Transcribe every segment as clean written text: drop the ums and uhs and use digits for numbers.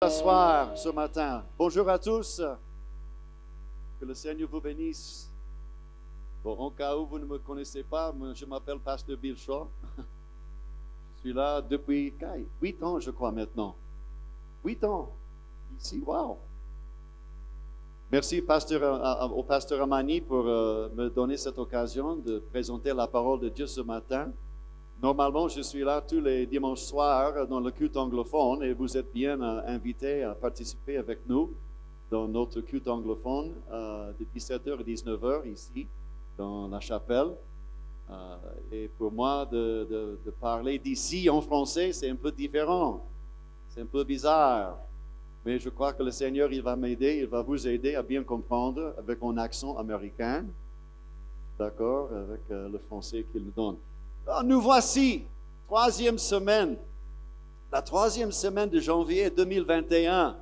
S'asseoir ce matin. Bonjour à tous. Que le Seigneur vous bénisse. Bon, en cas où vous ne me connaissez pas, je m'appelle Pasteur Bill Shaw. Je suis là depuis 8 ans, je crois, maintenant. 8 ans. Ici, wow. Merci au pasteur Amani pour me donner cette occasion de présenter la parole de Dieu ce matin. Normalement, je suis là tous les dimanches soirs dans le culte anglophone et vous êtes bien invités à participer avec nous dans notre culte anglophone de 17h à 19h ici dans la chapelle. Et pour moi, de parler d'ici en français, c'est un peu différent. C'est un peu bizarre. Mais je crois que le Seigneur, il va m'aider, il va vous aider à bien comprendre avec mon accent américain. D'accord? Avec le français qu'il nous donne. Alors, nous voici, troisième semaine, la troisième semaine de janvier 2021.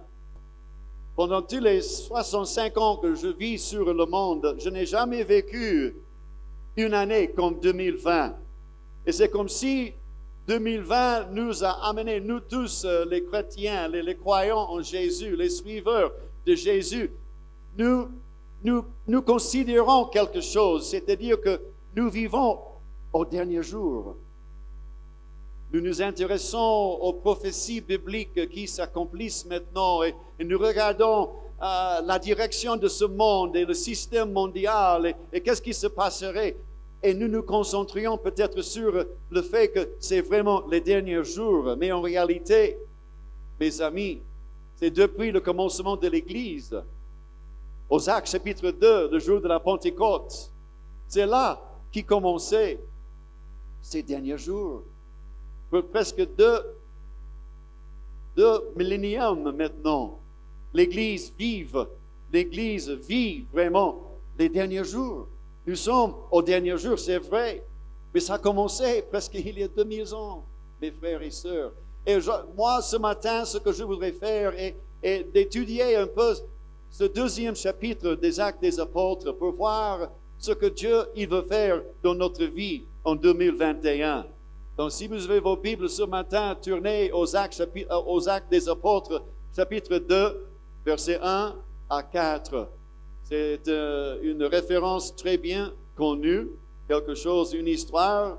Pendant tous les 65 ans que je vis sur le monde, je n'ai jamais vécu une année comme 2020. Et c'est comme si 2020 nous a amené, nous tous, les chrétiens, les croyants en Jésus, les suiveurs de Jésus, nous considérons quelque chose, c'est-à-dire que nous vivons au dernier jour. Nous nous intéressons aux prophéties bibliques qui s'accomplissent maintenant et nous regardons la direction de ce monde et le système mondial et qu'est-ce qui se passerait. Et nous nous concentrions peut-être sur le fait que c'est vraiment les derniers jours. Mais en réalité, mes amis, c'est depuis le commencement de l'Église, aux Actes chapitre 2, le jour de la Pentecôte, c'est là qui commençait ces derniers jours. Pour presque deux milléniums maintenant, l'Église vit vraiment les derniers jours. Nous sommes aux derniers jours, c'est vrai, mais ça a commencé presque il y a 2000 ans, mes frères et sœurs. Et moi, ce matin, ce que je voudrais faire est d'étudier un peu ce deuxième chapitre des Actes des Apôtres pour voir ce que Dieu il veut faire dans notre vie en 2021. Donc, si vous avez vos Bibles ce matin, tournez aux Actes des Apôtres, chapitre 2, versets 1 à 4. C'est une référence très bien connue, quelque chose, une histoire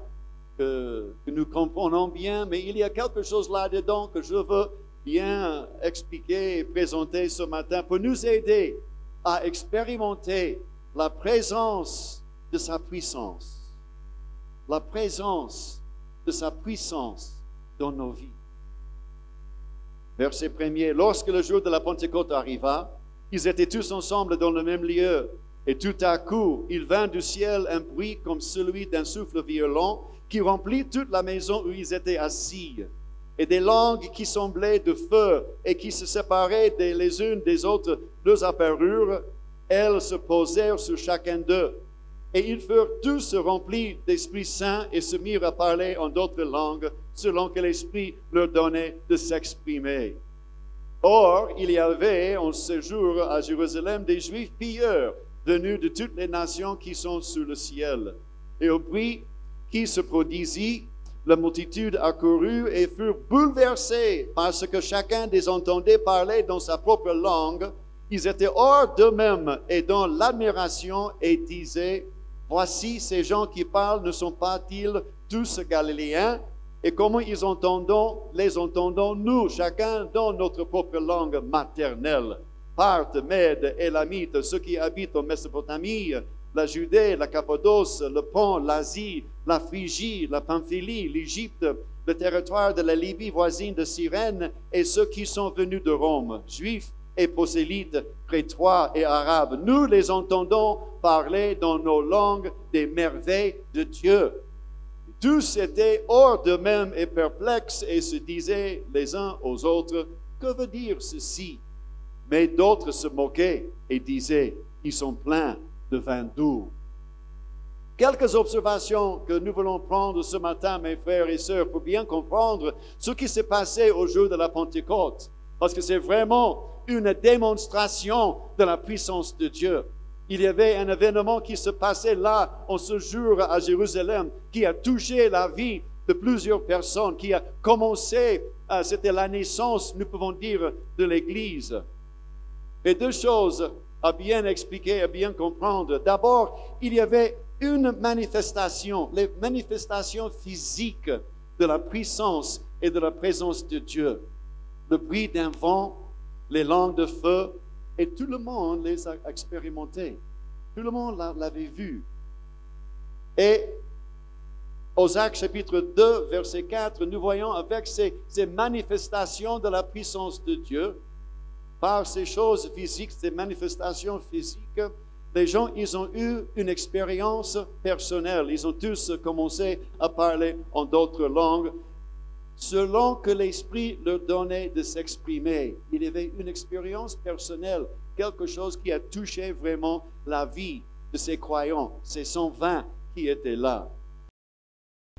que nous comprenons bien, mais il y a quelque chose là-dedans que je veux bien expliquer et présenter ce matin pour nous aider à expérimenter la présence de sa puissance. La présence de sa puissance dans nos vies. Verset 1er. Lorsque le jour de la Pentecôte arriva, ils étaient tous ensemble dans le même lieu. Et tout à coup, il vint du ciel un bruit comme celui d'un souffle violent qui remplit toute la maison où ils étaient assis. Et des langues qui semblaient de feu et qui se séparaient les unes des autres leur apparurent. Elles se posèrent sur chacun d'eux. Et ils furent tous remplis d'Esprit Saint et se mirent à parler en d'autres langues, selon que l'Esprit leur donnait de s'exprimer. Or, il y avait en ce jour à Jérusalem des Juifs pilleurs, venus de toutes les nations qui sont sous le ciel. Et au bruit qui se produisit, la multitude accourut et furent bouleversés parce que chacun des entendait parler dans sa propre langue. Ils étaient hors d'eux-mêmes et dans l'admiration et disaient: voici ces gens qui parlent, ne sont pas-ils tous galiléens? Et comment les entendons-nous, chacun dans notre propre langue maternelle? Parthes, Mèdes, Élamites, ceux qui habitent en Mésopotamie, la Judée, la Cappadoce, le Pont, l'Asie, la Phrygie, la Pamphylie, l'Égypte, le territoire de la Libye voisine de Cyrène, et ceux qui sont venus de Rome, juifs et prosélytes, crétois et arabes. Nous les entendons parler dans nos langues des merveilles de Dieu. Tous étaient hors d'eux-mêmes et perplexes et se disaient les uns aux autres: que veut dire ceci? Mais d'autres se moquaient et disaient: ils sont pleins de vin doux. Quelques observations que nous voulons prendre ce matin, mes frères et sœurs, pour bien comprendre ce qui s'est passé au jour de la Pentecôte. Parce que c'est vraiment une démonstration de la puissance de Dieu. Il y avait un événement qui se passait là, en ce jour à Jérusalem, qui a touché la vie de plusieurs personnes, qui a commencé c'était la naissance, nous pouvons dire, de l'Église. Et deux choses à bien expliquer, à bien comprendre. D'abord, il y avait une manifestation, les manifestations physiques de la puissance et de la présence de Dieu. Le bruit d'un vent, les langues de feu, et tout le monde les a expérimentés. Tout le monde l'avait vu. Et aux Actes chapitre 2, verset 4, nous voyons avec ces manifestations de la puissance de Dieu, par ces choses physiques, ces manifestations physiques, les gens, ils ont eu une expérience personnelle. Ils ont tous commencé à parler en d'autres langues, selon que l'Esprit leur donnait de s'exprimer. Il y avait une expérience personnelle, quelque chose qui a touché vraiment la vie de ces croyants, ces 120 qui étaient là.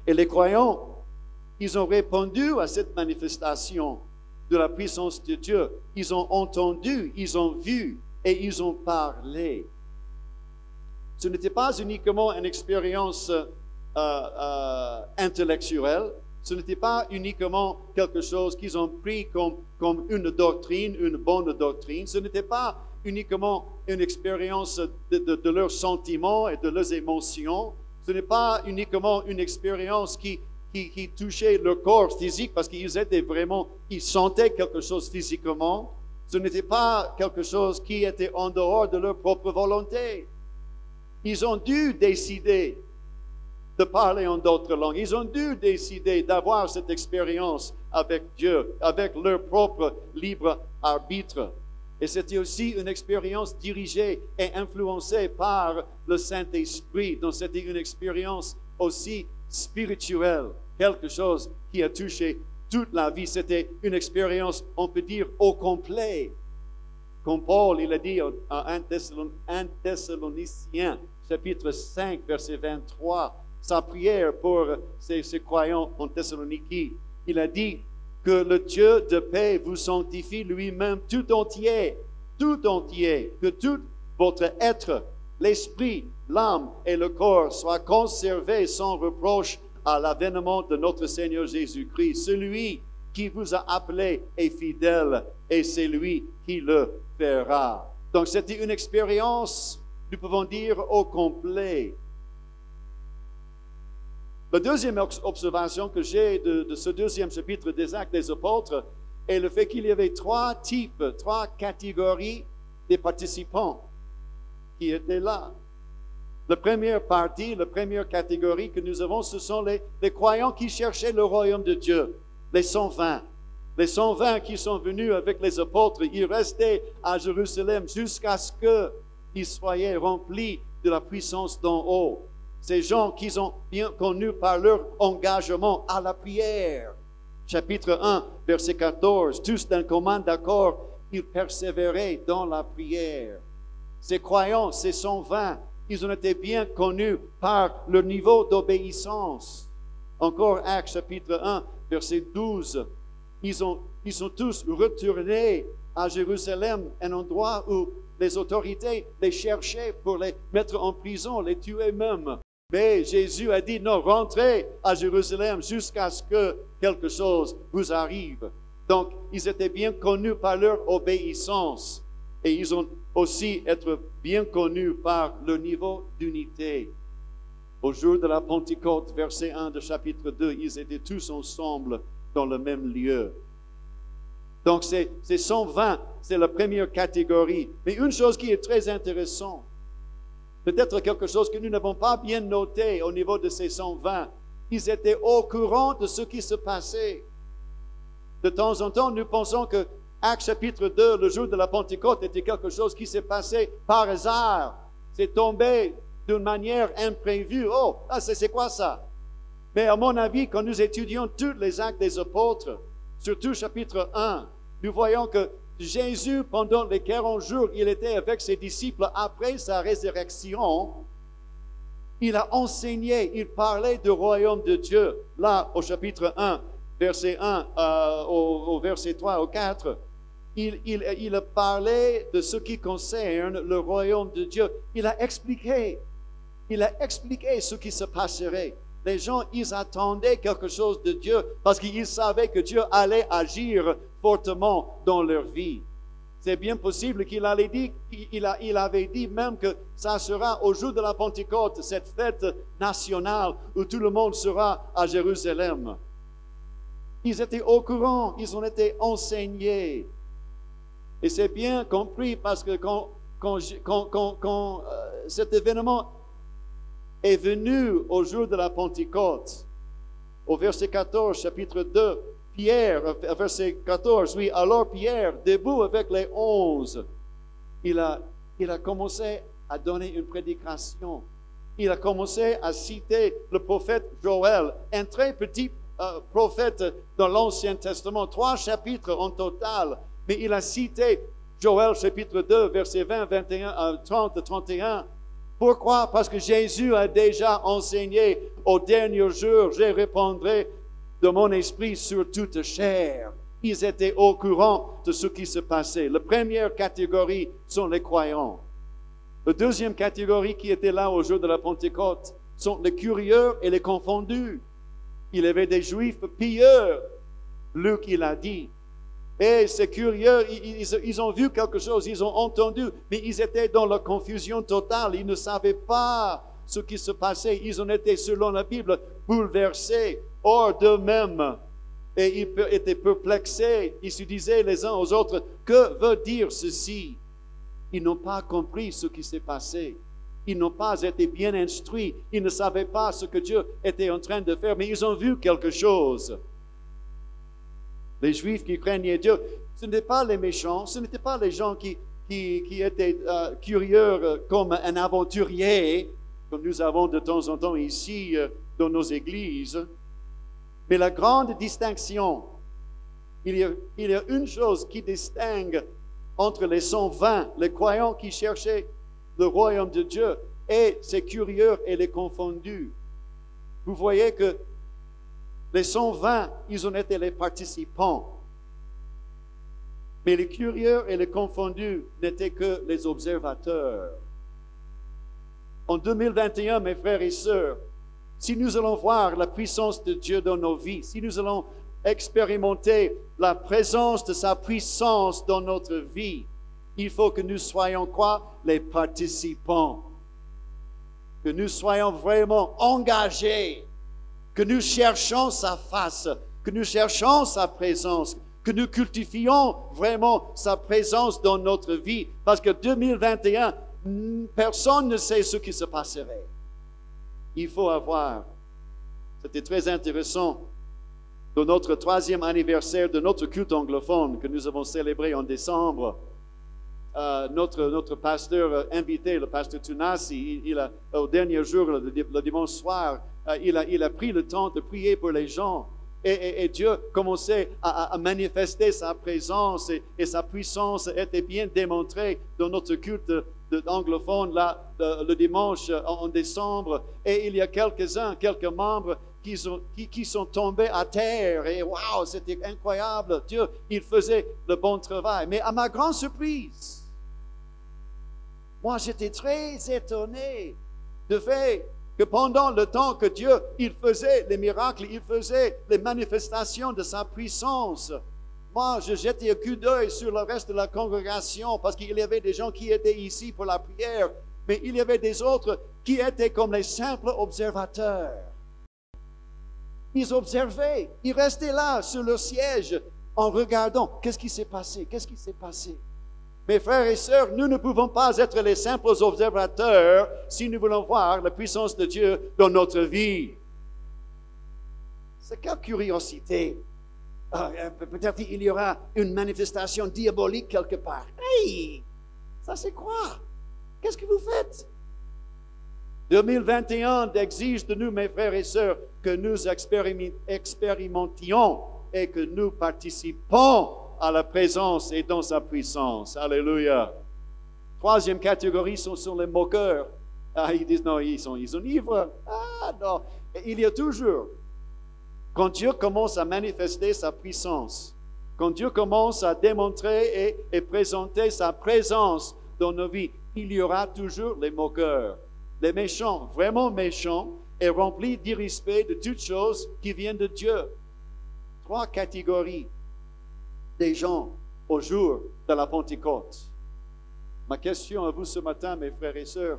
Et les croyants, ils ont répondu à cette manifestation de la puissance de Dieu. Ils ont entendu, ils ont vu et ils ont parlé. Ce n'était pas uniquement une expérience intellectuelle, ce n'était pas uniquement quelque chose qu'ils ont pris comme une doctrine, une bonne doctrine, ce n'était pas uniquement une expérience de leurs sentiments et de leurs émotions, ce n'est pas uniquement une expérience qui touchait leur corps physique parce qu'ils étaient vraiment, ils sentaient quelque chose physiquement, ce n'était pas quelque chose qui était en dehors de leur propre volonté. Ils ont dû décider de parler en d'autres langues. Ils ont dû décider d'avoir cette expérience avec Dieu, avec leur propre libre arbitre. Et c'était aussi une expérience dirigée et influencée par le Saint-Esprit. Donc c'était une expérience aussi spirituelle, quelque chose qui a touché toute la vie. C'était une expérience, on peut dire, au complet. Comme Paul, il a dit en 1 Thessaloniciens, chapitre 5, verset 23, sa prière pour ces croyants en Thessalonique, il a dit que le Dieu de paix vous sanctifie lui-même tout entier, que tout votre être, l'esprit, l'âme et le corps soient conservés sans reproche à l'avènement de notre Seigneur Jésus-Christ. Celui qui vous a appelé est fidèle et c'est lui qui le fera. Donc c'était une expérience, nous pouvons dire, au complet. La deuxième observation que j'ai de ce deuxième chapitre des Actes des Apôtres est le fait qu'il y avait trois catégories des participants qui étaient là. La première partie, la première catégorie que nous avons, ce sont les croyants qui cherchaient le royaume de Dieu, les 120. Les 120 qui sont venus avec les apôtres, ils restaient à Jérusalem jusqu'à ce qu'ils soient remplis de la puissance d'en haut. Ces gens qui sont bien connus par leur engagement à la prière. Chapitre 1, verset 14, tous d'un commun accord, ils persévéraient dans la prière. Ces croyants, ces 120, ils ont été bien connus par leur niveau d'obéissance. Encore Actes chapitre 1, verset 12, ils sont tous retournés à Jérusalem, un endroit où les autorités les cherchaient pour les mettre en prison, les tuer même. Mais Jésus a dit, non, rentrez à Jérusalem jusqu'à ce que quelque chose vous arrive. Donc, ils étaient bien connus par leur obéissance et ils ont aussi été bien connus par leur niveau d'unité. Au jour de la Pentecôte, verset 1 de chapitre 2, ils étaient tous ensemble dans le même lieu. Donc, ces 120, c'est la première catégorie. Mais une chose qui est très intéressante, peut-être quelque chose que nous n'avons pas bien noté au niveau de ces 120. Ils étaient au courant de ce qui se passait. De temps en temps, nous pensons que Actes chapitre 2, le jour de la Pentecôte, était quelque chose qui s'est passé par hasard. C'est tombé d'une manière imprévue. Oh, c'est quoi ça? Mais à mon avis, quand nous étudions tous les Actes des Apôtres, surtout chapitre 1, nous voyons que Jésus, pendant les 40 jours, il était avec ses disciples après sa résurrection. Il a enseigné, il parlait du royaume de Dieu. Là, au chapitre 1, verset 1 au verset 3 au 4, il a parlé de ce qui concerne le royaume de Dieu. Il a expliqué ce qui se passerait. les gens, ils attendaient quelque chose de Dieu parce qu'ils savaient que Dieu allait agir fortement dans leur vie. C'est bien possible qu'il avait dit même que ça sera au jour de la Pentecôte, cette fête nationale où tout le monde sera à Jérusalem. Ils étaient au courant, ils ont été enseignés. Et c'est bien compris parce que quand cet événement est venu au jour de la Pentecôte, au verset 14, chapitre 2, Pierre, verset 14, oui, alors Pierre, debout avec les 11, il a commencé à donner une prédication. Il a commencé à citer le prophète Joël, un très petit prophète dans l'Ancien Testament, 3 chapitres en total, mais il a cité Joël chapitre 2, verset 20, 21, 30, 31. Pourquoi? Parce que Jésus a déjà enseigné au dernier jour, je répandrai de mon esprit sur toute chair. Ils étaient au courant de ce qui se passait. La première catégorie sont les croyants. La deuxième catégorie qui était là au jour de la Pentecôte sont les curieux et les confondus. Il y avait des Juifs pieux, Luc il a dit. Et ces curieux, ils ont vu quelque chose, ils ont entendu, mais ils étaient dans la confusion totale. Ils ne savaient pas ce qui se passait. Ils ont été, selon la Bible, bouleversés, hors d'eux-mêmes. Et ils étaient perplexés. Ils se disaient les uns aux autres, que veut dire ceci? Ils n'ont pas compris ce qui s'est passé. Ils n'ont pas été bien instruits. Ils ne savaient pas ce que Dieu était en train de faire, mais ils ont vu quelque chose. Les Juifs qui craignaient Dieu, ce n'étaient pas les méchants, ce n'étaient pas les gens qui étaient curieux comme un aventurier, comme nous avons de temps en temps ici dans nos églises. Mais la grande distinction, il y a une chose qui distingue entre les 120, les croyants qui cherchaient le royaume de Dieu, et ces curieux et les confondus. Vous voyez que les 120, ils ont été les participants. Mais les curieux et les confondus n'étaient que les observateurs. En 2021, mes frères et sœurs, si nous allons voir la puissance de Dieu dans nos vies, si nous allons expérimenter la présence de sa puissance dans notre vie, il faut que nous soyons quoi? Les participants. Que nous soyons vraiment engagés. Que nous cherchons sa face, que nous cherchons sa présence, que nous cultivions vraiment sa présence dans notre vie. Parce que 2021, personne ne sait ce qui se passerait. Il faut avoir. C'était très intéressant. Dans notre 3e anniversaire de notre culte anglophone que nous avons célébré en décembre, notre pasteur invité, le pasteur Tunasi, au dernier jour, le dimanche soir, il a pris le temps de prier pour les gens. Et Dieu commençait à manifester sa présence et sa puissance était bien démontrée dans notre culte anglophone là, le dimanche en décembre. Et il y a quelques membres qui sont tombés à terre. Et waouh, c'était incroyable. Dieu, il faisait le bon travail. Mais à ma grande surprise, moi j'étais très étonné de fait que pendant le temps que Dieu, il faisait les miracles, il faisait les manifestations de sa puissance, moi, je jetais un coup d'œil sur le reste de la congrégation parce qu'il y avait des gens qui étaient ici pour la prière, mais il y avait des autres qui étaient comme les simples observateurs. Ils observaient, ils restaient là sur leur siège en regardant qu'est-ce qui s'est passé, qu'est-ce qui s'est passé. Mes frères et sœurs, nous ne pouvons pas être les simples observateurs si nous voulons voir la puissance de Dieu dans notre vie. C'est quelle curiosité. Peut-être il y aura une manifestation diabolique quelque part. Hey, ça c'est quoi? Qu'est-ce que vous faites? 2021 exige de nous, mes frères et sœurs, que nous expérimentions et que nous participons à la présence et dans sa puissance. Alléluia. 3e catégorie sont les moqueurs. Ils disent non, ils sont ivres. Non. Et il y a toujours, quand Dieu commence à manifester sa puissance, quand Dieu commence à démontrer et présenter sa présence dans nos vies, il y aura toujours les moqueurs, les méchants, vraiment méchants, est rempli d'irrespect de toutes choses qui viennent de Dieu. 3 catégories des gens au jour de la Pentecôte. Ma question à vous ce matin, mes frères et sœurs,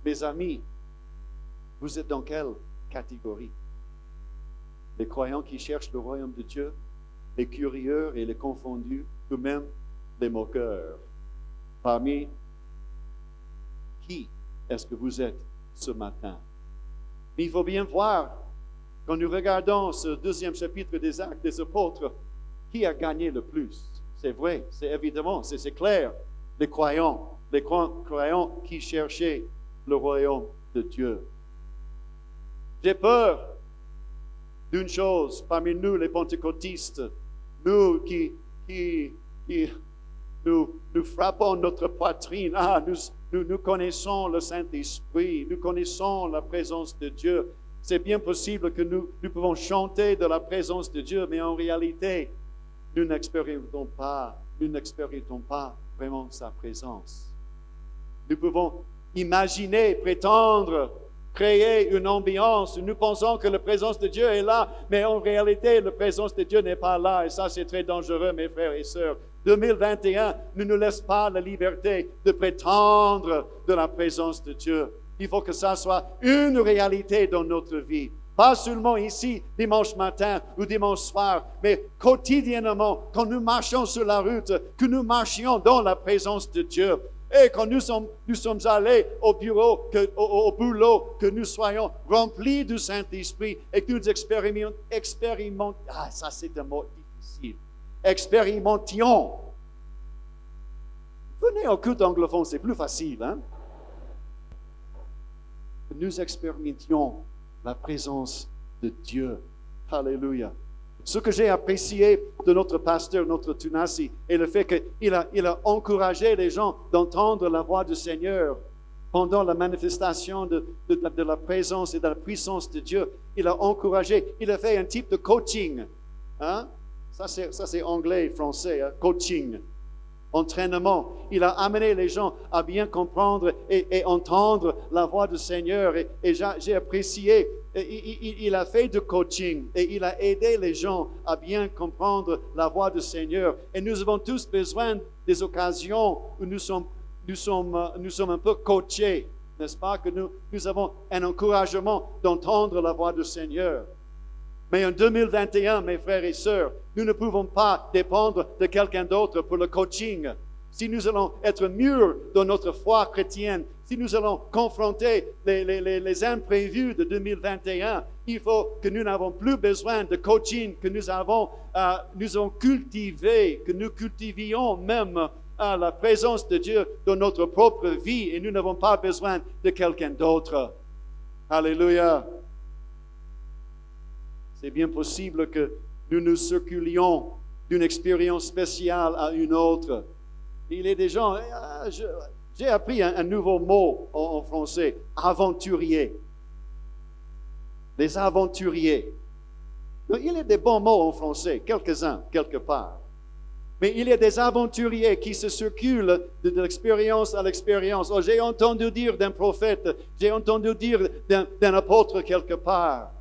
mes amis, vous êtes dans quelle catégorie? Les croyants qui cherchent le royaume de Dieu, les curieux et les confondus, ou même les moqueurs. Parmi qui est-ce que vous êtes ce matin? Mais il faut bien voir, quand nous regardons ce 2e chapitre des Actes des Apôtres, qui a gagné le plus? C'est vrai, c'est évidemment, c'est clair. Les croyants qui cherchaient le royaume de Dieu. J'ai peur d'une chose parmi nous, les pentecôtistes, nous qui nous frappons notre poitrine. Nous connaissons le Saint-Esprit, nous connaissons la présence de Dieu. C'est bien possible que nous pouvons chanter de la présence de Dieu, mais en réalité, nous n'expérimentons pas vraiment sa présence. Nous pouvons imaginer, prétendre, créer une ambiance où nous pensons que la présence de Dieu est là, mais en réalité, la présence de Dieu n'est pas là. Et ça, c'est très dangereux, mes frères et sœurs. 2021 ne nous laisse pas la liberté de prétendre de la présence de Dieu. Il faut que ça soit une réalité dans notre vie. Pas seulement ici, dimanche matin ou dimanche soir, mais quotidiennement, quand nous marchons sur la route, que nous marchions dans la présence de Dieu. Et quand nous sommes allés au bureau, au boulot, que nous soyons remplis du Saint-Esprit et que nous expérimentions. Ça c'est un mot difficile. Expérimentions. Venez au culte anglophone, c'est plus facile. Hein? Nous expérimentions la présence de Dieu. Alléluia. Ce que j'ai apprécié de notre pasteur, notre Tunasi, est le fait qu'il a encouragé les gens d'entendre la voix du Seigneur pendant la manifestation de la présence et de la puissance de Dieu. Il a encouragé, il a fait un type de coaching. Hein? Ça c'est anglais, français, hein? Coaching. Entraînement. Il a amené les gens à bien comprendre et entendre la voix du Seigneur. Et j'ai apprécié. Il a fait du coaching et il a aidé les gens à bien comprendre la voix du Seigneur. Et nous avons tous besoin des occasions où nous sommes un peu coachés, n'est-ce pas? Que nous avons un encouragement d'entendre la voix du Seigneur. Mais en 2021, mes frères et sœurs, nous ne pouvons pas dépendre de quelqu'un d'autre pour le coaching. Si nous allons être mûrs dans notre foi chrétienne, si nous allons confronter les imprévus de 2021, il faut que nous n'avons plus besoin de coaching, que nous avons cultivé, que nous cultivions même la présence de Dieu dans notre propre vie et nous n'avons pas besoin de quelqu'un d'autre. Alléluia. C'est bien possible que nous circulions d'une expérience spéciale à une autre. Il y a des gens, j'ai appris un nouveau mot en français, aventurier. Les aventuriers. Il y a des bons mots en français, quelques-uns, quelque part. Mais il y a des aventuriers qui se circulent de l'expérience à l'expérience. Oh, j'ai entendu dire d'un prophète, j'ai entendu dire d'un apôtre quelque part.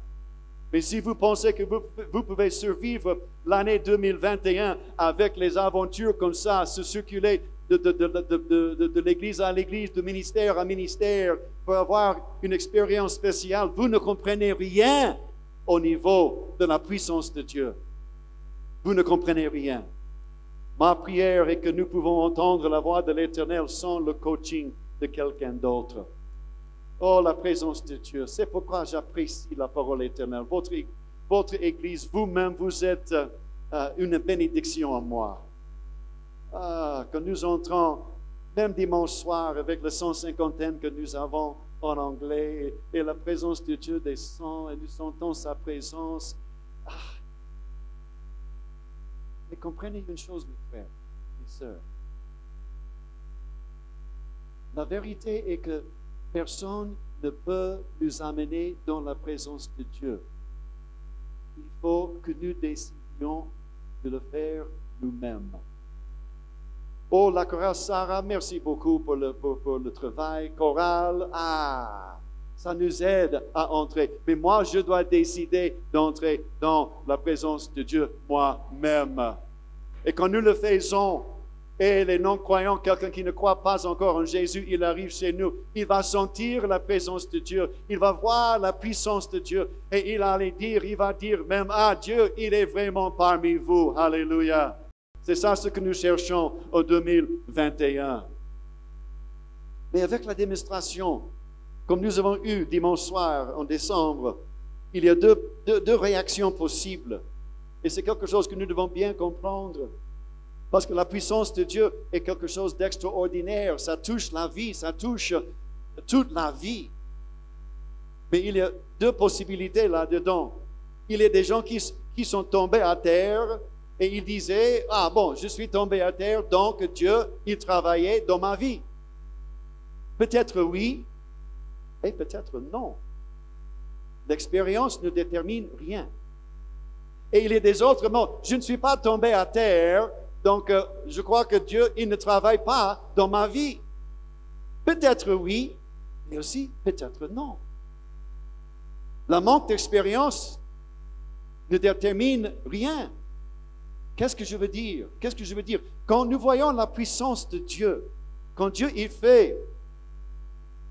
Mais si vous pensez que vous pouvez survivre l'année 2021 avec les aventures comme ça, se circuler de l'église à l'église, de ministère à ministère, pour avoir une expérience spéciale, vous ne comprenez rien au niveau de la puissance de Dieu. Vous ne comprenez rien. Ma prière est que nous pouvons entendre la voix de l'Éternel sans le coaching de quelqu'un d'autre. Oh, la présence de Dieu. C'est pourquoi j'apprécie la parole éternelle. Votre Église, vous-même, vous êtes une bénédiction à moi. Quand nous entrons, même dimanche soir, avec la 150e que nous avons en anglais, et la présence de Dieu descend, et nous sentons sa présence. Mais comprenez une chose, mes frères et sœurs. La vérité est que personne ne peut nous amener dans la présence de Dieu. Il faut que nous décidions de le faire nous-mêmes. Oh, la chorale Sarah, merci beaucoup pour le travail choral. Ça nous aide à entrer. Mais moi, je dois décider d'entrer dans la présence de Dieu moi-même. Et quand nous le faisons, et les non-croyants, quelqu'un qui ne croit pas encore en Jésus, il arrive chez nous, il va sentir la présence de Dieu, il va voir la puissance de Dieu, et il va dire même, ah, Dieu, il est vraiment parmi vous. Alléluia. C'est ça ce que nous cherchons en 2021. Mais avec la démonstration, comme nous avons eu dimanche soir en décembre, il y a deux réactions possibles. Et c'est quelque chose que nous devons bien comprendre. Parce que la puissance de Dieu est quelque chose d'extraordinaire. Ça touche la vie, ça touche toute la vie. Mais il y a deux possibilités là-dedans. Il y a des gens qui sont tombés à terre et ils disaient, ah bon, je suis tombé à terre, donc Dieu, il travaillait dans ma vie. Peut-être oui, et peut-être non. L'expérience ne détermine rien. Et il y a des autres mots. Je ne suis pas tombé à terre, donc je crois que Dieu, il ne travaille pas dans ma vie. Peut-être oui, mais aussi peut-être non. Le manque d'expérience ne détermine rien. Qu'est-ce que je veux dire? Qu'est-ce que je veux dire? Quand nous voyons la puissance de Dieu, quand Dieu il fait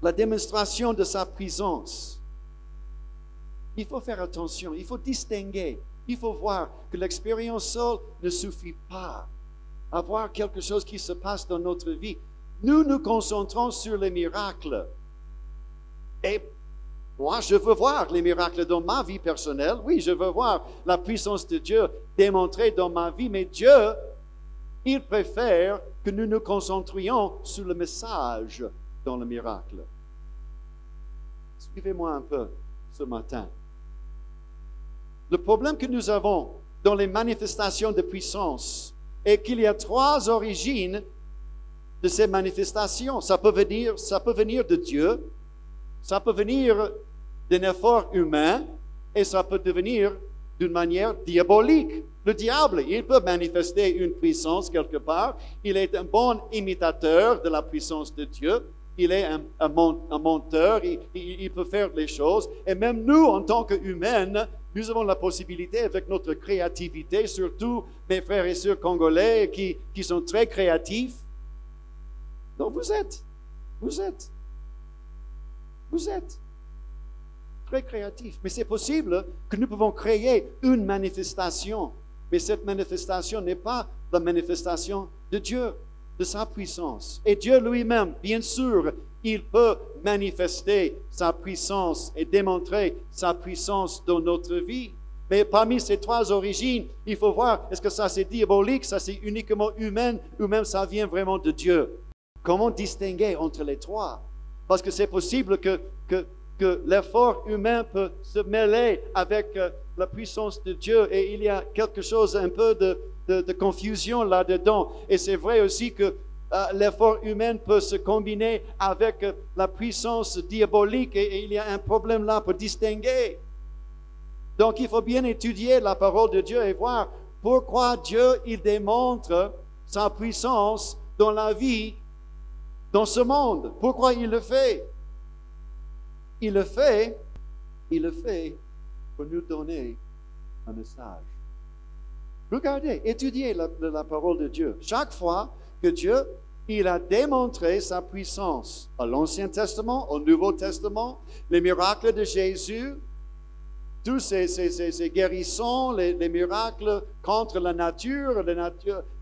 la démonstration de sa présence, il faut faire attention, il faut distinguer, il faut voir que l'expérience seule ne suffit pas à voir quelque chose qui se passe dans notre vie. Nous nous concentrons sur les miracles. Et moi, je veux voir les miracles dans ma vie personnelle. Oui, je veux voir la puissance de Dieu démontrée dans ma vie, mais Dieu, il préfère que nous nous concentrions sur le message dans le miracle. Suivez-moi un peu ce matin. Le problème que nous avons dans les manifestations de puissance est qu'il y a trois origines de ces manifestations. Ça peut venir de Dieu, ça peut venir d'un effort humain et ça peut devenir d'une manière diabolique. Le diable, il peut manifester une puissance quelque part. Il est un bon imitateur de la puissance de Dieu. Il est un menteur, il peut faire les choses. Et même nous, en tant qu'humains, nous avons la possibilité, avec notre créativité, surtout mes frères et sœurs congolais qui sont très créatifs. Donc vous êtes très créatifs. Mais c'est possible que nous pouvons créer une manifestation. Mais cette manifestation n'est pas la manifestation de Dieu, de sa puissance. Et Dieu lui-même, bien sûr, il peut manifester sa puissance et démontrer sa puissance dans notre vie. Mais parmi ces trois origines, il faut voir, est-ce que ça c'est diabolique, ça c'est uniquement humain, ou même ça vient vraiment de Dieu? Comment distinguer entre les trois? Parce que c'est possible que l'effort humain peut se mêler avec la puissance de Dieu et il y a quelque chose, un peu de confusion là-dedans. Et c'est vrai aussi que l'effort humain peut se combiner avec la puissance diabolique et il y a un problème là pour distinguer. Donc il faut bien étudier la parole de Dieu et voir pourquoi Dieu il démontre sa puissance dans la vie, dans ce monde. Pourquoi il le fait? Il le fait pour nous donner un message. Regardez, étudiez la parole de Dieu. Chaque fois que Dieu, il a démontré sa puissance à l'Ancien Testament, au Nouveau Testament, les miracles de Jésus, tous ces guérissons, les miracles contre la nature,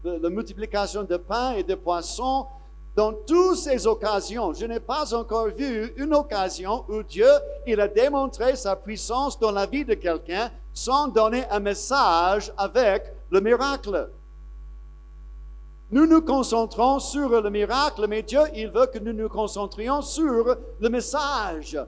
la multiplication de pain et de poissons, dans toutes ces occasions, je n'ai pas encore vu une occasion où Dieu, il a démontré sa puissance dans la vie de quelqu'un sans donner un message avec le miracle. Nous nous concentrons sur le miracle, mais Dieu, il veut que nous nous concentrions sur le message.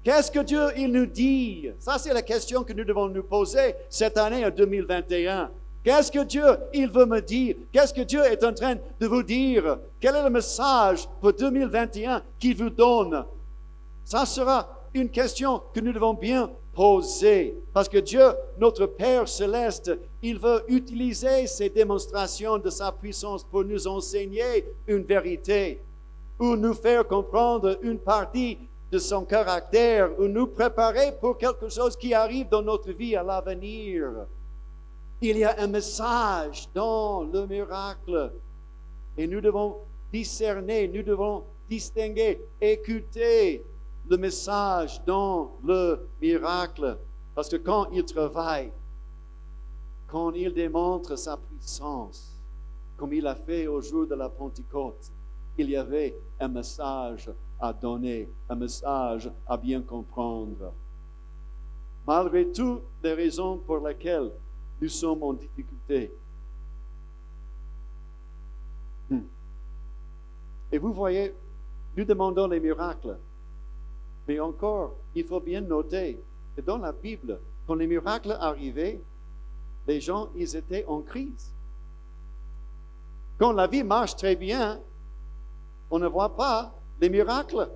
Qu'est-ce que Dieu, il nous dit? Ça, c'est la question que nous devons nous poser cette année en 2021. Qu'est-ce que Dieu, il veut me dire? Qu'est-ce que Dieu est en train de vous dire? Quel est le message pour 2021 qu'il vous donne? Ça sera une question que nous devons bien poser. Parce que Dieu, notre Père céleste, il veut utiliser ces démonstrations de sa puissance pour nous enseigner une vérité ou nous faire comprendre une partie de son caractère ou nous préparer pour quelque chose qui arrive dans notre vie à l'avenir. Il y a un message dans le miracle et nous devons discerner, nous devons distinguer, écouter le message dans le miracle. Parce que quand il travaille, quand il démontre sa puissance, comme il a fait au jour de la Pentecôte, il y avait un message à donner, un message à bien comprendre. Malgré toutes les raisons pour lesquelles nous sommes en difficulté. Et vous voyez, nous demandons les miracles. Mais encore, il faut bien noter que dans la Bible, quand les miracles arrivaient, les gens, ils étaient en crise. Quand la vie marche très bien, on ne voit pas les miracles.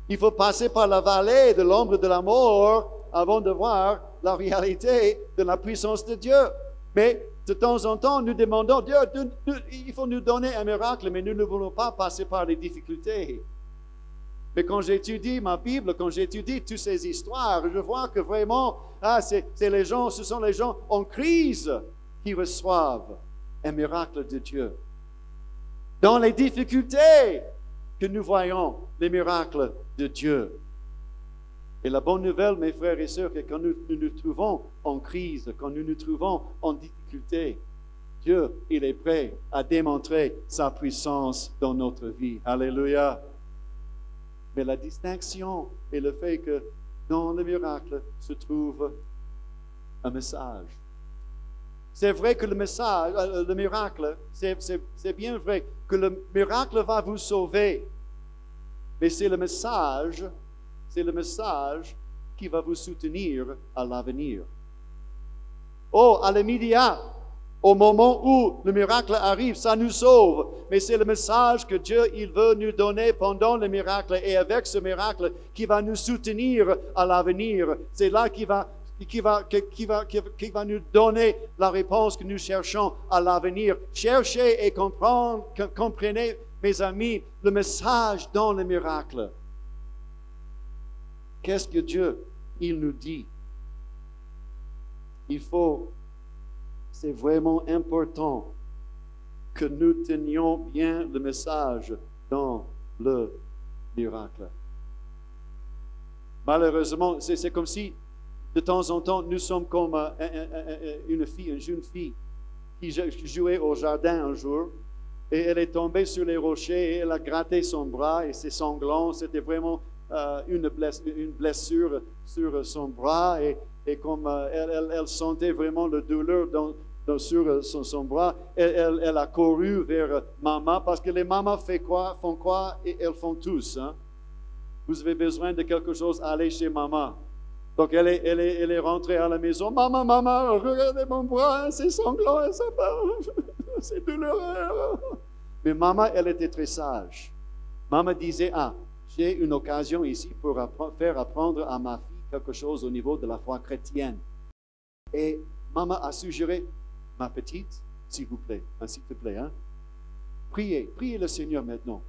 Il faut passer par la vallée de l'ombre de la mort avant de voir la réalité de la puissance de Dieu. Mais de temps en temps, nous demandons, Dieu, il faut nous donner un miracle, mais nous ne voulons pas passer par les difficultés. Mais quand j'étudie ma Bible, quand j'étudie toutes ces histoires, je vois que vraiment, ce sont les gens en crise qui reçoivent un miracle de Dieu. Dans les difficultés que nous voyons les miracles de Dieu. Et la bonne nouvelle, mes frères et sœurs, c'est que quand nous nous trouvons en crise, quand nous nous trouvons en difficulté, Dieu, il est prêt à démontrer sa puissance dans notre vie. Alléluia. Mais la distinction est le fait que dans le miracle se trouve un message. C'est vrai que le miracle, c'est bien vrai que le miracle va vous sauver. Mais c'est le message qui va vous soutenir à l'avenir. Oh, à l'immédiat, au moment où le miracle arrive, ça nous sauve. Mais c'est le message que Dieu, il veut nous donner pendant le miracle et avec ce miracle qui va nous soutenir à l'avenir. C'est là qui va nous donner la réponse que nous cherchons à l'avenir. Cherchez et comprenez, mes amis, le message dans le miracle. Qu'est-ce que Dieu, il nous dit? C'est vraiment important que nous tenions bien le message dans le miracle. Malheureusement, c'est comme si de temps en temps, nous sommes comme une jeune fille qui jouait au jardin un jour et elle est tombée sur les rochers et elle a gratté son bras et ses sanglants. C'était vraiment une blessure sur son bras et comme elle sentait vraiment la douleur sur son bras, elle a couru vers maman parce que les mamans font quoi et elles font tous. Hein? Vous avez besoin de quelque chose, allez chez maman. Donc, elle est rentrée à la maison. Maman, regardez mon bras, c'est sanglant, c'est douloureux. Mais maman, elle était très sage. Maman disait, j'ai une occasion ici pour faire apprendre à ma fille quelque chose au niveau de la foi chrétienne. Et maman a suggéré, ma petite, s'il te plaît, hein, priez le Seigneur maintenant,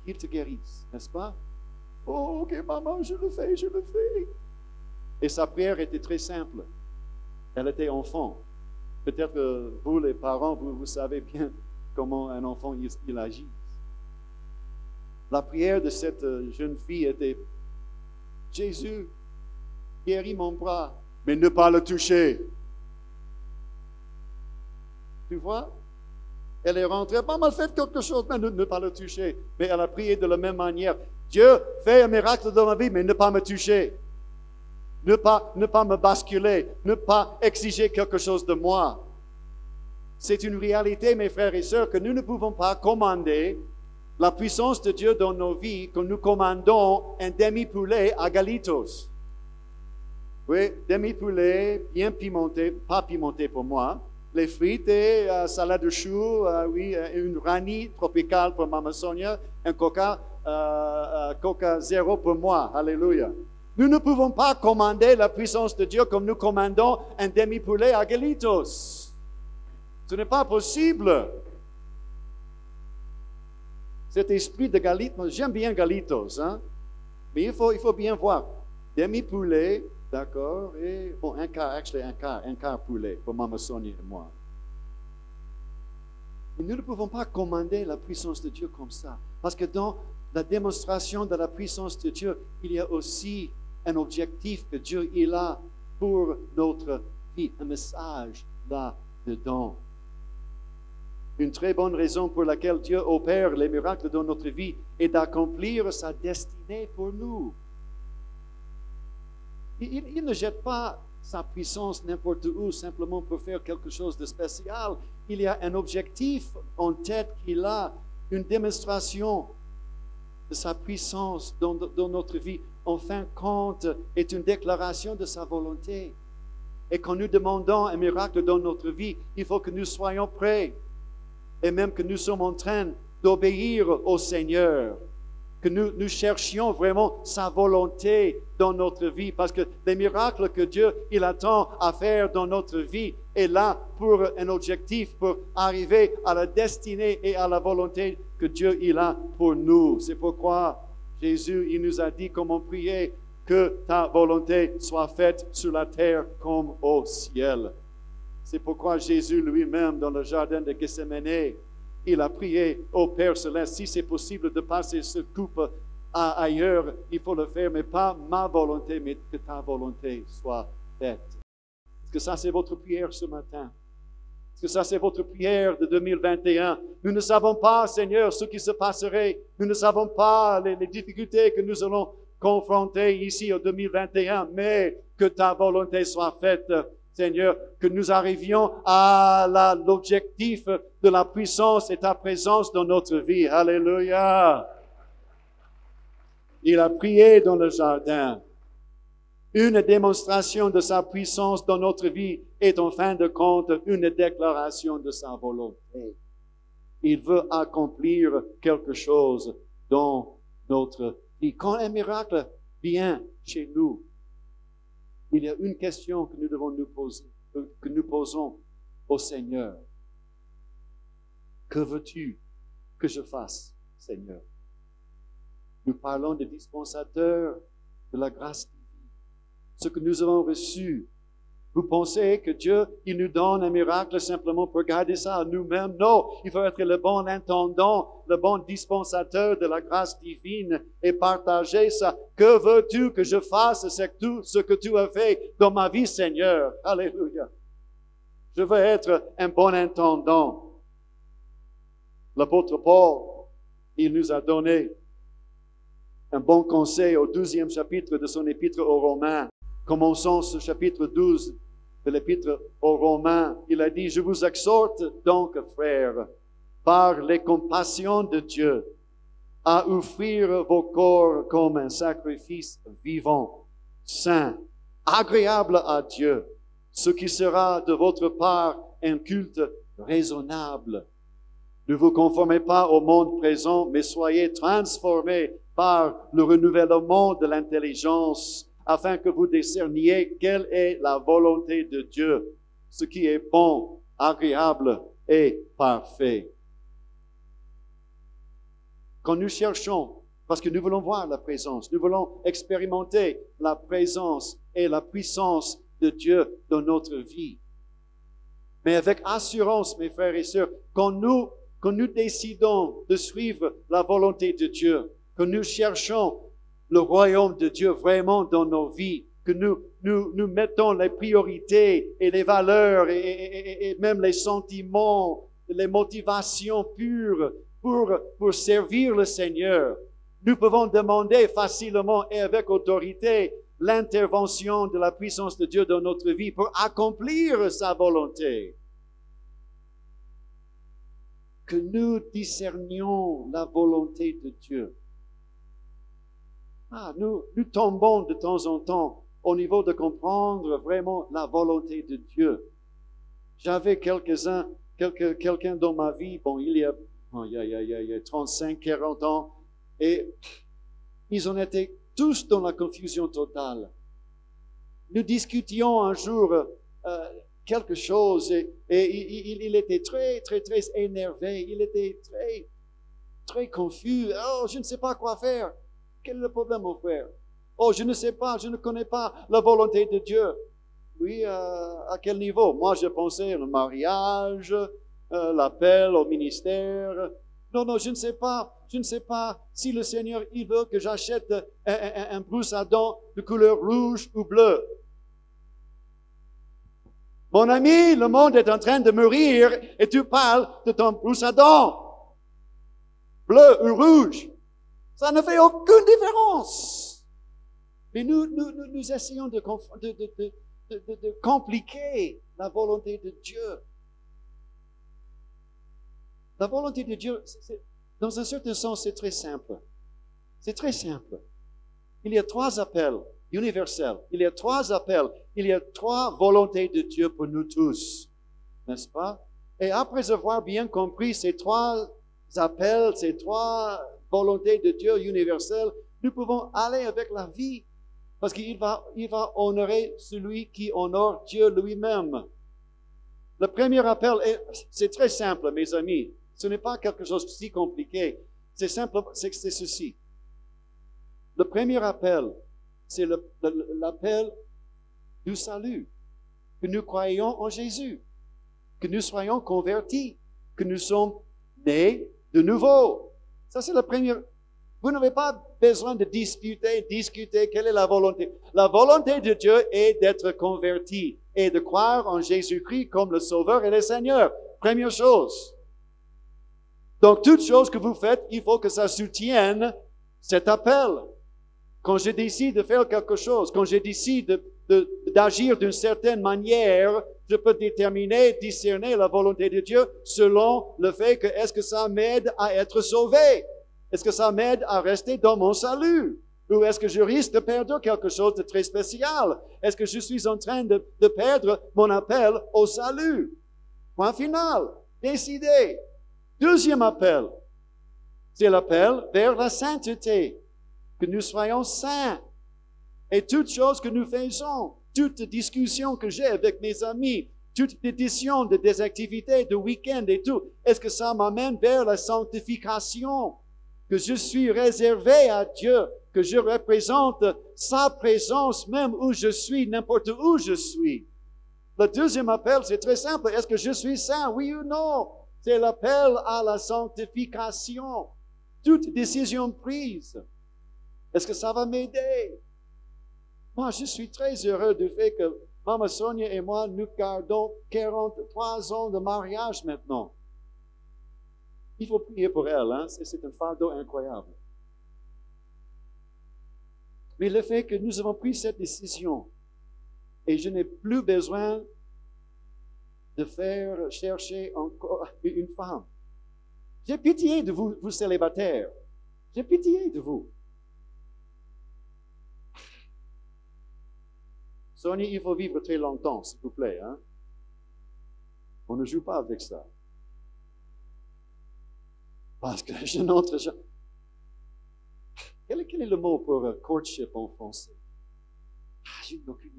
qu'il te guérisse, n'est-ce pas? Oh, ok, maman, je le fais. Et sa prière était très simple. Elle était enfant. Peut-être que vous, les parents, vous savez bien comment un enfant il agit. La prière de cette jeune fille était « Jésus, guéris mon bras, mais ne pas le toucher. » Tu vois? Elle est rentrée, maman, fait quelque chose, mais ne pas le toucher. Mais elle a prié de la même manière. Dieu, fais un miracle dans ma vie, mais ne pas me toucher. Ne pas me basculer, ne pas exiger quelque chose de moi. C'est une réalité, mes frères et sœurs, que nous ne pouvons pas commander la puissance de Dieu dans nos vies quand nous commandons un demi-poulet à Galitos. Oui, demi-poulet, bien pimenté, pas pimenté pour moi. Les frites et salade de choux, oui, une rani tropicale pour Maman Sonia, un Coca zéro pour moi. Alléluia. Nous ne pouvons pas commander la puissance de Dieu comme nous commandons un demi-poulet à Galitos. Ce n'est pas possible. Cet esprit de Galitos, j'aime bien Galitos, hein? Mais il faut bien voir. Demi-poulet, d'accord, et bon, un quart poulet pour Maman Sonia et moi. Mais nous ne pouvons pas commander la puissance de Dieu comme ça. Parce que dans la démonstration de la puissance de Dieu, il y a aussi un objectif que Dieu il a pour notre vie, un message là-dedans. Une très bonne raison pour laquelle Dieu opère les miracles dans notre vie est d'accomplir sa destinée pour nous. Il ne jette pas sa puissance n'importe où simplement pour faire quelque chose de spécial. Il y a un objectif en tête qu'il a, une démonstration de sa puissance dans notre vie. En fin de compte, est une déclaration de sa volonté. Et quand nous demandons un miracle dans notre vie, il faut que nous soyons prêts. Et même que nous sommes en train d'obéir au Seigneur. Que nous cherchions vraiment sa volonté dans notre vie. Parce que les miracles que Dieu il attend à faire dans notre vie est là pour un objectif, pour arriver à la destinée et à la volonté que Dieu il a pour nous. C'est pourquoi Jésus il nous a dit comment prier, que ta volonté soit faite sur la terre comme au ciel. C'est pourquoi Jésus lui-même, dans le jardin de Gethsémane, il a prié au Père Céleste, si c'est possible de passer ce coupe ailleurs, il faut le faire, mais pas ma volonté, mais que ta volonté soit faite. Est-ce que ça c'est votre prière ce matin? Est-ce que ça c'est votre prière de 2021? Nous ne savons pas, Seigneur, ce qui se passerait. Nous ne savons pas les difficultés que nous allons confronter ici en 2021, mais que ta volonté soit faite. Seigneur, que nous arrivions à l'objectif de la puissance et ta présence dans notre vie. Alléluia. Il a prié dans le jardin. Une démonstration de sa puissance dans notre vie est en fin de compte une déclaration de sa volonté. Il veut accomplir quelque chose dans notre vie. Quand un miracle vient chez nous, il y a une question que nous devons nous poser, que nous posons au Seigneur. Que veux-tu que je fasse, Seigneur? Nous parlons des dispensateurs de la grâce divine, ce que nous avons reçu. Vous pensez que Dieu, il nous donne un miracle simplement pour garder ça à nous-mêmes? Non, il faut être le bon intendant, le bon dispensateur de la grâce divine et partager ça. Que veux-tu que je fasse? C'est tout ce que tu as fait dans ma vie, Seigneur. Alléluia. Je veux être un bon intendant. L'apôtre Paul, il nous a donné un bon conseil au 12e chapitre de son épître aux Romains. Commençons ce chapitre 12 de l'épître aux Romains. Il a dit, je vous exhorte donc, frères, par les compassions de Dieu, à offrir vos corps comme un sacrifice vivant, saint, agréable à Dieu, ce qui sera de votre part un culte raisonnable. Ne vous conformez pas au monde présent, mais soyez transformés par le renouvellement de l'intelligence, afin que vous discerniez quelle est la volonté de Dieu, ce qui est bon, agréable et parfait. Quand nous cherchons, parce que nous voulons voir la présence, nous voulons expérimenter la présence et la puissance de Dieu dans notre vie. Mais avec assurance, mes frères et sœurs, quand nous décidons de suivre la volonté de Dieu, que nous cherchons le royaume de Dieu vraiment dans nos vies, que nous mettons les priorités et les valeurs et même les sentiments, les motivations pures pour servir le Seigneur, nous pouvons demander facilement et avec autorité l'intervention de la puissance de Dieu dans notre vie pour accomplir sa volonté. Que nous discernions la volonté de Dieu. Nous tombons de temps en temps au niveau de comprendre vraiment la volonté de Dieu. J'avais quelqu'un dans ma vie, il y a 35, 40 ans, et ils en étaient tous dans la confusion totale. Nous discutions un jour quelque chose et il était très, très, très énervé. Il était très, très confus. Oh, je ne sais pas quoi faire. Quel est le problème, mon frère? Oh, je ne sais pas, je ne connais pas la volonté de Dieu. Oui, à quel niveau? Moi, je pensais au mariage, l'appel au ministère. Non, non, je ne sais pas. Je ne sais pas si le Seigneur, il veut que j'achète un brosse à dents de couleur rouge ou bleue. Mon ami, le monde est en train de mourir et tu parles de ton brosse à dents, bleu ou rouge. Ça ne fait aucune différence. Mais nous essayons de compliquer la volonté de Dieu. La volonté de Dieu, dans un certain sens, c'est très simple. C'est très simple. Il y a 3 appels universels. Il y a 3 appels. Il y a 3 volontés de Dieu pour nous tous. N'est-ce pas? Et après avoir bien compris ces 3 appels, ces 3 volontés de Dieu universelles, nous pouvons aller avec la vie. Parce qu'il va honorer celui qui honore Dieu lui-même. Le premier appel, c'est très simple, mes amis. Ce n'est pas quelque chose de si compliqué. C'est simple, c'est ceci. Le premier appel, c'est l'appel du salut. Que nous croyons en Jésus. Que nous soyons convertis. Que nous sommes nés de nouveau. Ça, c'est le premier. Vous n'avez pas besoin de discuter quelle est la volonté. La volonté de Dieu est d'être converti et de croire en Jésus-Christ comme le Sauveur et le Seigneur. Première chose. Donc, toute chose que vous faites, il faut que ça soutienne cet appel. Quand je décide de faire quelque chose, quand je décide d'agir d'une certaine manière, je peux discerner la volonté de Dieu selon le fait que est-ce que ça m'aide à être sauvé? Est-ce que ça m'aide à rester dans mon salut? Ou est-ce que je risque de perdre quelque chose de très spécial? Est-ce que je suis en train de perdre mon appel au salut? Point final. Décidez. Deuxième appel. C'est l'appel vers la sainteté. Que nous soyons saints. Et toute chose que nous faisons, toute discussion que j'ai avec mes amis, toute décision des activités de week-end et tout, est-ce que ça m'amène vers la sanctification? Que je suis réservé à Dieu, que je représente sa présence même où je suis, n'importe où je suis. Le deuxième appel, c'est très simple. Est-ce que je suis saint, oui ou non? C'est l'appel à la sanctification. Toute décision prise. Est-ce que ça va m'aider? Moi, je suis très heureux du fait que Maman Sonia et moi, nous gardons 43 ans de mariage maintenant. Il faut prier pour elle, hein? C'est un fardeau incroyable. Mais le fait que nous avons pris cette décision et je n'ai plus besoin de faire chercher encore une femme. J'ai pitié de vous, vous célibataires. J'ai pitié de vous. Sonia, il faut vivre très longtemps, s'il vous plaît, hein? On ne joue pas avec ça. Parce que je n'entre jamais. Quel est le mot pour courtship en français? Je n'ai aucune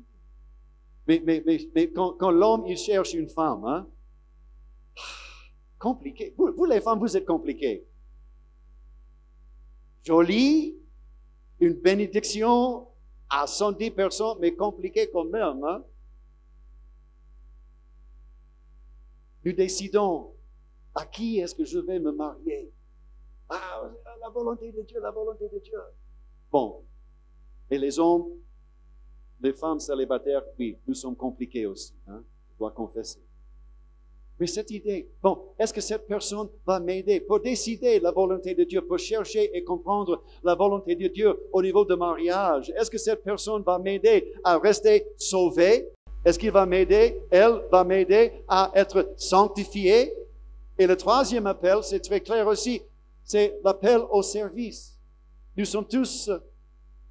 idée. Mais quand l'homme, il cherche une femme, hein? Compliqué. Vous, les femmes, vous êtes compliquées. Jolie, une bénédiction à 110%, mais compliqué quand même, hein? Nous décidons à qui est-ce que je vais me marier. Ah, la volonté de Dieu, la volonté de Dieu. Bon. Et les hommes, les femmes célibataires, oui, nous sommes compliqués aussi, hein? Je dois confesser. Mais cette idée, bon, est-ce que cette personne va m'aider pour décider la volonté de Dieu, pour chercher et comprendre la volonté de Dieu au niveau de mariage? Est-ce que cette personne va m'aider à rester sauvé? Est-ce qu'il va m'aider, elle va m'aider à être sanctifié? Et le troisième appel, c'est très clair aussi, c'est l'appel au service. Nous sommes tous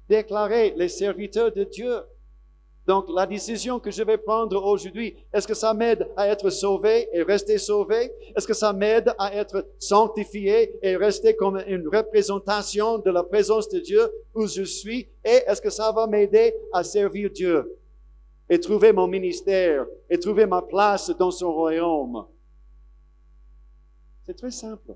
déclarés les serviteurs de Dieu. Donc, la décision que je vais prendre aujourd'hui, est-ce que ça m'aide à être sauvé et rester sauvé? Est-ce que ça m'aide à être sanctifié et rester comme une représentation de la présence de Dieu où je suis? Et est-ce que ça va m'aider à servir Dieu et trouver mon ministère et trouver ma place dans son royaume? C'est très simple.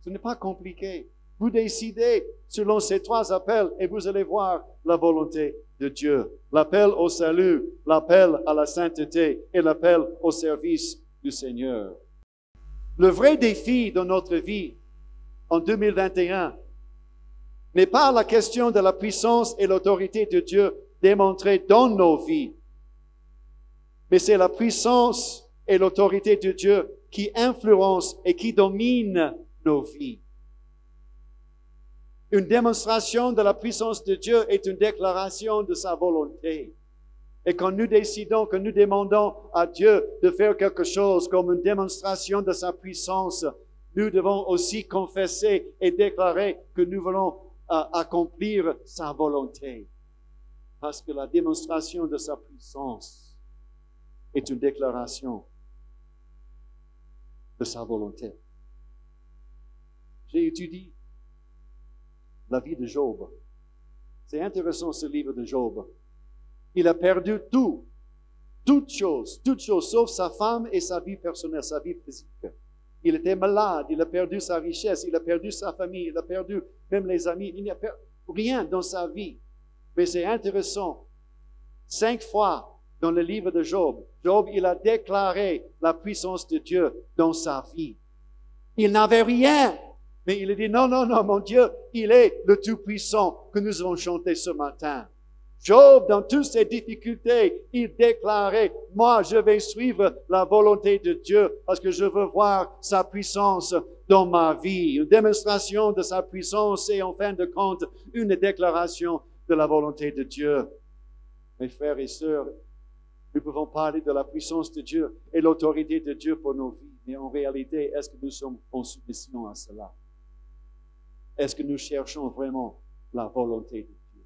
Ce n'est pas compliqué. Vous décidez selon ces 3 appels et vous allez voir la volonté de Dieu. L'appel au salut, l'appel à la sainteté et l'appel au service du Seigneur. Le vrai défi de notre vie en 2021 n'est pas la question de la puissance et l'autorité de Dieu démontrée dans nos vies, mais c'est la puissance et l'autorité de Dieu qui influence et qui domine nos vies. Une démonstration de la puissance de Dieu est une déclaration de sa volonté. Et quand nous décidons, que nous demandons à Dieu de faire quelque chose comme une démonstration de sa puissance, nous devons aussi confesser et déclarer que nous voulons accomplir sa volonté. Parce que la démonstration de sa puissance est une déclaration de sa volonté. J'ai étudié la vie de Job. C'est intéressant ce livre de Job. Il a perdu toutes choses, sauf sa femme et sa vie personnelle, sa vie physique. Il était malade, il a perdu sa richesse, il a perdu sa famille, il a perdu même les amis. Il n'y a rien dans sa vie. Mais c'est intéressant. 5 fois dans le livre de Job, il a déclaré la puissance de Dieu dans sa vie. Il n'avait rien. Mais il a dit, non, mon Dieu, il est le Tout-Puissant que nous avons chanté ce matin. Job, dans toutes ses difficultés, il déclarait, moi, je vais suivre la volonté de Dieu parce que je veux voir sa puissance dans ma vie. Une démonstration de sa puissance et en fin de compte, une déclaration de la volonté de Dieu. Mes frères et sœurs, nous pouvons parler de la puissance de Dieu et l'autorité de Dieu pour nos vies. Mais en réalité, est-ce que nous sommes en soumission à cela? Est-ce que nous cherchons vraiment la volonté de Dieu?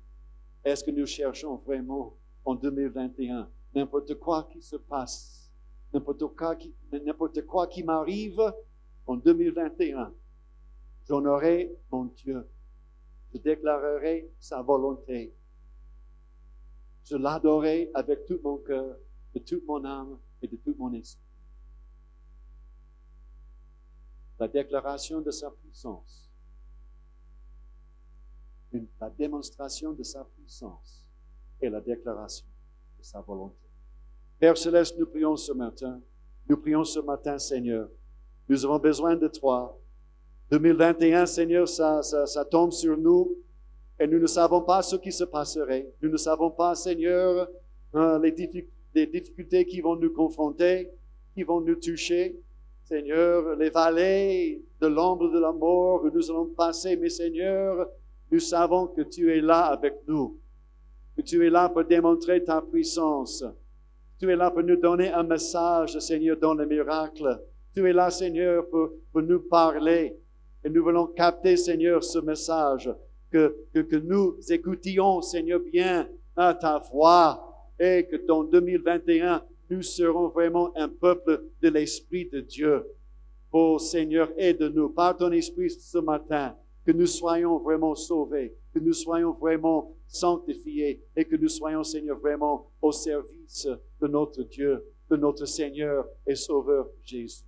Est-ce que nous cherchons vraiment en 2021 n'importe quoi qui se passe, n'importe quoi qui m'arrive en 2021, j'honorerai mon Dieu. Je déclarerai sa volonté. Je l'adorerai avec tout mon cœur, de toute mon âme et de tout mon esprit. La déclaration de sa puissance. La démonstration de sa puissance et la déclaration de sa volonté. Père Céleste, nous prions ce matin. Nous prions ce matin, Seigneur. Nous avons besoin de toi. 2021, Seigneur, ça tombe sur nous et nous ne savons pas ce qui se passerait. Nous ne savons pas, Seigneur, les difficultés qui vont nous confronter, qui vont nous toucher. Seigneur, les vallées de l'ombre de la mort où nous allons passer, mais Seigneur, nous savons que tu es là avec nous, que tu es là pour démontrer ta puissance. Tu es là pour nous donner un message, Seigneur, dans le miracle. Tu es là, Seigneur, pour nous parler. Et nous voulons capter, Seigneur, ce message, que nous écoutions, Seigneur, bien à ta voix et que dans 2021, nous serons vraiment un peuple de l'Esprit de Dieu. Oh Seigneur, aide-nous par ton Esprit ce matin. Que nous soyons vraiment sauvés, que nous soyons vraiment sanctifiés et que nous soyons, Seigneur, vraiment au service de notre Dieu, de notre Seigneur et Sauveur Jésus.